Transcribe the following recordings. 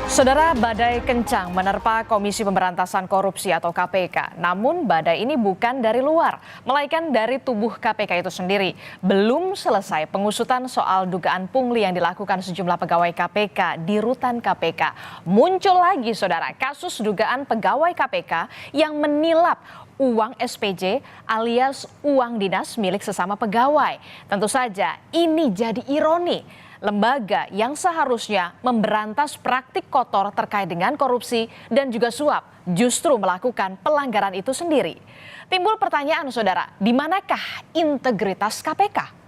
Saudara, badai kencang menerpa Komisi Pemberantasan Korupsi atau KPK. Namun badai ini bukan dari luar, melainkan dari tubuh KPK itu sendiri. Belum selesai pengusutan soal dugaan pungli yang dilakukan sejumlah pegawai KPK di rutan KPK. Muncul lagi, saudara, kasus dugaan pegawai KPK yang menilap uang SPJ alias uang dinas milik sesama pegawai. Tentu saja ini jadi ironi. Lembaga yang seharusnya memberantas praktik kotor terkait dengan korupsi dan juga suap justru melakukan pelanggaran itu sendiri. Timbul pertanyaan, saudara, di manakah integritas KPK?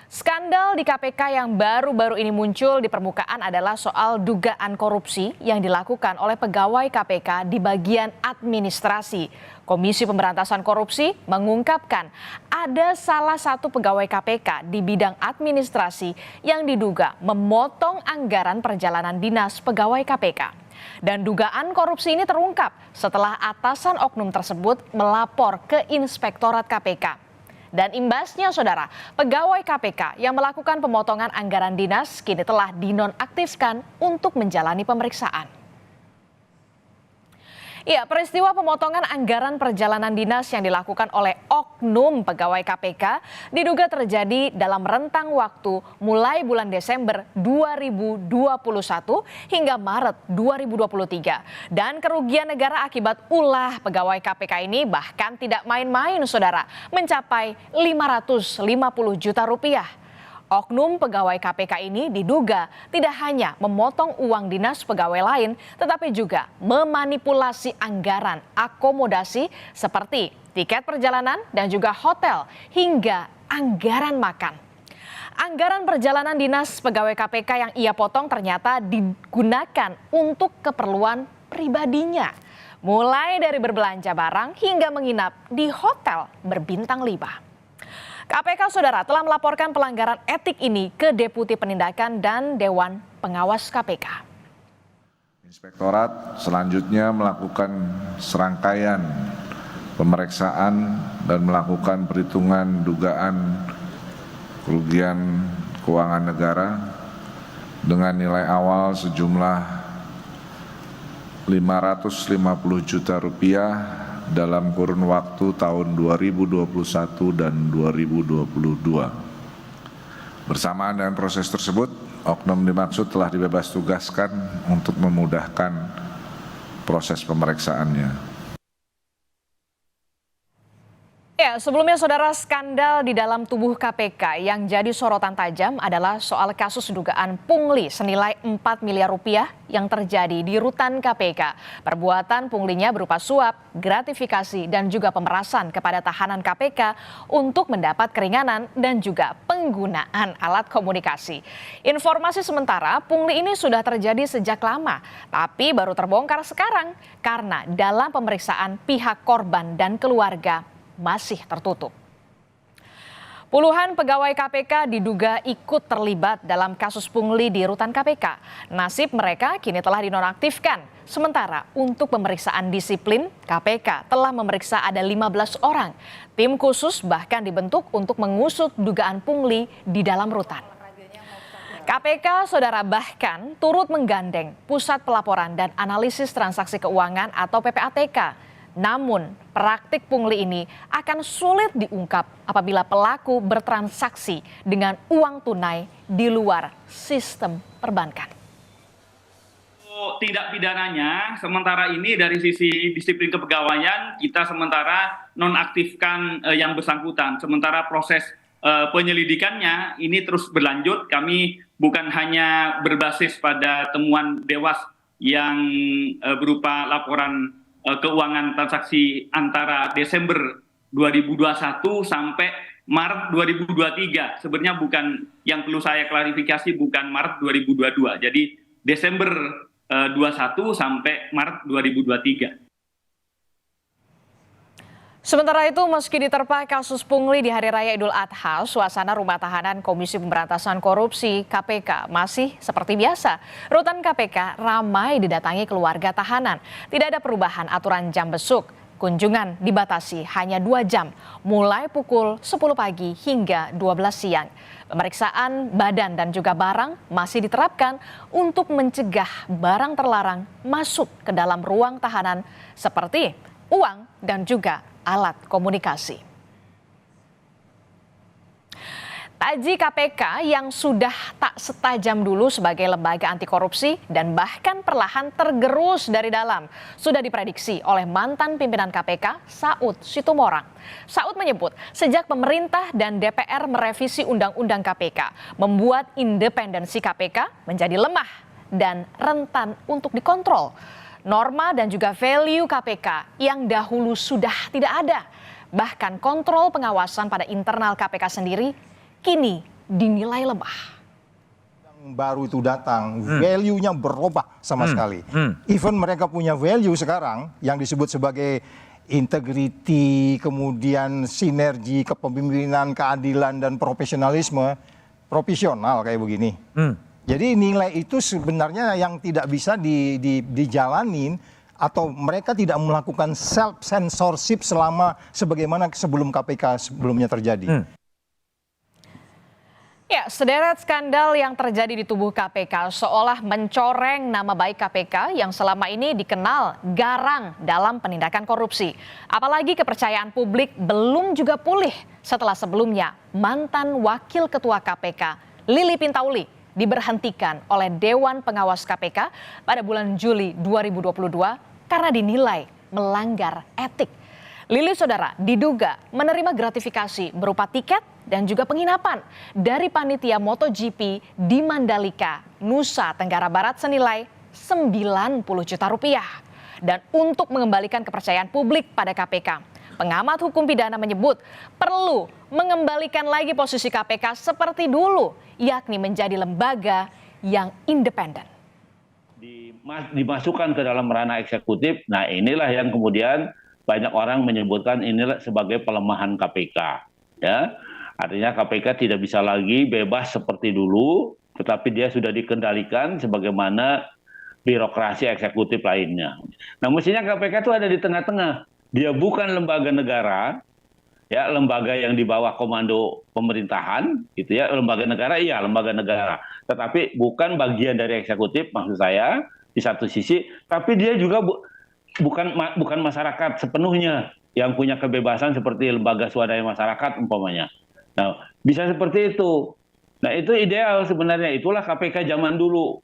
Skandal di KPK yang baru-baru ini muncul di permukaan adalah soal dugaan korupsi yang dilakukan oleh pegawai KPK di bagian administrasi. Komisi Pemberantasan Korupsi mengungkapkan ada salah satu pegawai KPK di bidang administrasi yang diduga memotong anggaran perjalanan dinas pegawai KPK. Dan dugaan korupsi ini terungkap setelah atasan oknum tersebut melapor ke Inspektorat KPK. Dan imbasnya, saudara, pegawai KPK yang melakukan pemotongan anggaran dinas kini telah dinonaktifkan untuk menjalani pemeriksaan. Ya, peristiwa pemotongan anggaran perjalanan dinas yang dilakukan oleh oknum pegawai KPK diduga terjadi dalam rentang waktu mulai bulan Desember 2021 hingga Maret 2023. Dan kerugian negara akibat ulah pegawai KPK ini bahkan tidak main-main, saudara, mencapai 550 juta rupiah. Oknum pegawai KPK ini diduga tidak hanya memotong uang dinas pegawai lain, tetapi juga memanipulasi anggaran akomodasi seperti tiket perjalanan dan juga hotel hingga anggaran makan. Anggaran perjalanan dinas pegawai KPK yang ia potong ternyata digunakan untuk keperluan pribadinya. Mulai dari berbelanja barang hingga menginap di hotel berbintang 5. KPK, saudara, telah melaporkan pelanggaran etik ini ke Deputi Penindakan dan Dewan Pengawas KPK. Inspektorat selanjutnya melakukan serangkaian pemeriksaan dan melakukan perhitungan dugaan kerugian keuangan negara dengan nilai awal sejumlah 550 juta rupiah dalam kurun waktu tahun 2021 dan 2022. Bersamaan dengan proses tersebut, oknum dimaksud telah dibebas tugaskan untuk memudahkan proses pemeriksaannya. Ya, sebelumnya, saudara, skandal di dalam tubuh KPK yang jadi sorotan tajam adalah soal kasus dugaan pungli senilai 4 miliar rupiah yang terjadi di rutan KPK. Perbuatan punglinya berupa suap, gratifikasi, dan juga pemerasan kepada tahanan KPK untuk mendapat keringanan dan juga penggunaan alat komunikasi. Informasi sementara, pungli ini sudah terjadi sejak lama, tapi baru terbongkar sekarang karena dalam pemeriksaan pihak korban dan keluarga masih tertutup. Puluhan pegawai KPK diduga ikut terlibat dalam kasus pungli di rutan KPK. Nasib mereka kini telah dinonaktifkan. Sementara untuk pemeriksaan disiplin, KPK telah memeriksa ada 15 orang. Tim khusus bahkan dibentuk untuk mengusut dugaan pungli di dalam rutan. KPK, saudara, bahkan turut menggandeng Pusat Pelaporan dan Analisis Transaksi Keuangan atau PPATK. Namun, praktik pungli ini akan sulit diungkap apabila pelaku bertransaksi dengan uang tunai di luar sistem perbankan. Tindak pidananya sementara ini dari sisi disiplin kepegawaian kita sementara nonaktifkan yang bersangkutan. Sementara proses penyelidikannya ini terus berlanjut. Kami bukan hanya berbasis pada temuan Dewas yang berupa laporan keuangan transaksi antara Desember 2021 sampai Maret 2023. Sebenarnya bukan, yang perlu saya klarifikasi, bukan Maret 2022. Jadi Desember 21 sampai Maret 2023. Sementara itu, meski diterpa kasus pungli di Hari Raya Idul Adha, suasana rumah tahanan Komisi Pemberantasan Korupsi KPK masih seperti biasa. Rutan KPK ramai didatangi keluarga tahanan. Tidak ada perubahan aturan jam besuk. Kunjungan dibatasi hanya 2 jam, mulai pukul 10 pagi hingga 12 siang. Pemeriksaan badan dan juga barang masih diterapkan untuk mencegah barang terlarang masuk ke dalam ruang tahanan seperti uang dan juga alat komunikasi. Taji KPK yang sudah tak setajam dulu sebagai lembaga anti korupsi dan bahkan perlahan tergerus dari dalam sudah diprediksi oleh mantan pimpinan KPK Saud Situmorang. Saud menyebut sejak pemerintah dan DPR merevisi Undang-Undang KPK membuat independensi KPK menjadi lemah dan rentan untuk dikontrol. Norma dan juga value KPK yang dahulu sudah tidak ada. Bahkan kontrol pengawasan pada internal KPK sendiri kini dinilai lemah. Yang baru itu datang, value-nya berubah sama sekali. Even mereka punya value sekarang yang disebut sebagai integrity, kemudian sinergi, kepemimpinan, keadilan, dan profesionalisme, profesional kayak begini. Jadi nilai itu sebenarnya yang tidak bisa dijalanin atau mereka tidak melakukan self-censorship sebagaimana sebelum KPK sebelumnya terjadi. Ya, sederet skandal yang terjadi di tubuh KPK seolah mencoreng nama baik KPK yang selama ini dikenal garang dalam penindakan korupsi. Apalagi kepercayaan publik belum juga pulih setelah sebelumnya mantan Wakil Ketua KPK Lili Pintauli diberhentikan oleh Dewan Pengawas KPK pada bulan Juli 2022 karena dinilai melanggar etik. Lili, saudara, diduga menerima gratifikasi berupa tiket dan juga penginapan dari panitia MotoGP di Mandalika, Nusa Tenggara Barat senilai 90 juta rupiah. Dan untuk mengembalikan kepercayaan publik pada KPK, pengamat hukum pidana menyebut perlu mengembalikan lagi posisi KPK seperti dulu, yakni menjadi lembaga yang independen. Dimasukkan ke dalam ranah eksekutif, nah inilah yang kemudian banyak orang menyebutkan inilah sebagai pelemahan KPK. Ya, artinya KPK tidak bisa lagi bebas seperti dulu, tetapi dia sudah dikendalikan sebagaimana birokrasi eksekutif lainnya. Nah, mestinya KPK itu ada di tengah-tengah. Dia bukan lembaga negara, ya, lembaga yang di bawah komando pemerintahan, gitu ya. Lembaga negara, iya, lembaga negara. Tetapi bukan bagian dari eksekutif, maksud saya, di satu sisi, tapi dia juga bukan masyarakat sepenuhnya yang punya kebebasan seperti lembaga swadaya masyarakat umpamanya. Nah, bisa seperti itu. Nah, itu ideal sebenarnya. Itulah KPK zaman dulu.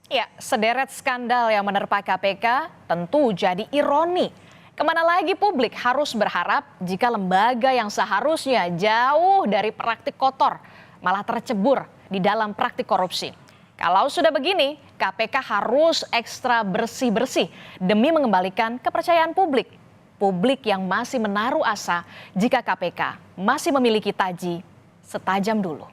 Ya, sederet skandal yang menerpa KPK tentu jadi ironi. Kemana lagi publik harus berharap jika lembaga yang seharusnya jauh dari praktik kotor malah tercebur di dalam praktik korupsi. Kalau sudah begini, KPK harus ekstra bersih-bersih demi mengembalikan kepercayaan publik. Publik yang masih menaruh asa jika KPK masih memiliki taji setajam dulu.